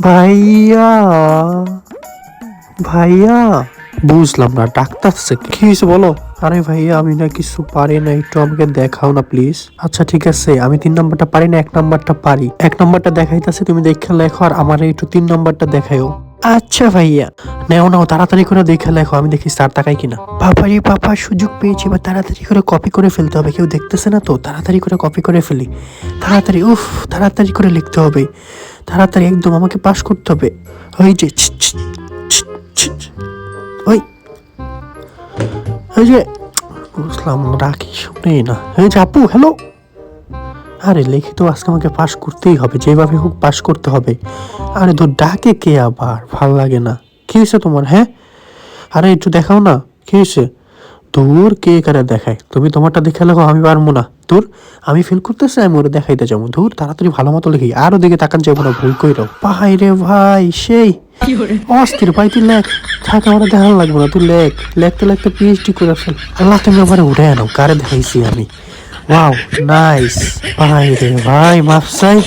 ভাইয়া, ভাইয়া, বুঝলাম না ডাক্তারছে কি হয়েছে বলো। আরে ভাইয়া আমি না কিছু পারি না, একটু আমাকে দেখাও না প্লিজ। আচ্ছা ঠিক আছে, আমি 3 নাম্বারটা পারি না, 1 নাম্বারটা পারি। 1 নাম্বারটা দেখাইতেছে, তুমি দেখে লেখো আর আমার একটু 3 নাম্বারটা দেখাইও। আচ্ছা ভাইয়া। নেও নাও, তাড়াতাড়ি করে দেখে লেখো, আমি দেখি স্যার তাকাই কিনা। বাবারে বাবা, সুযোগ পেয়েছি, বা তাড়াতাড়ি করে কপি করে ফেলতে হবে, কেউ দেখতেছে না তো, তাড়াতাড়ি করে কপি করে ফেলি। তাড়াতাড়ি, উফ, তাড়াতাড়ি করে লিখতে হবে, তাড়াতাড়ি একদম আমাকে পাস করতে হবে। ওই যে ওই ওই যে, বুঝলাম না, রাখি শুনে না। এই যে আপু, হ্যালো। আরে লিখিত আজকে আমাকে পাস করতেই হবে, যেভাবে হোক পাস করতে হবে। আরে তোর ডাকে কে আবার, ভাল লাগে না। কি হয়েছে তোমার? হ্যাঁ, আরে একটু দেখাও না, কি হয়েছে? তোর কে কারে দেখায়, তুমি তোমারটা দেখে লেখো, আমি পারবো না। তোর, আমি ফিল করতেছি, আমি ওরা দেখাইতে যাবো। ধুর, তাড়াতাড়ি ভালো মতো লিখি, আর ওদিকে তাকান যাবো না, ভুল কইরাও। ভাই রে ভাই, সেই অস্থির ভাই, তুই লেখ। থাক, আমার দেখানো লাগবে না, তুই লেখ। লেখতে লেখতে পিএইচডি করে ফেল। আল্লাহ, তুমি আমার উঠে আনো, কারে দেখাইছি আমি। Wow, nice. ভাই রে ভাই, মাফ চাই।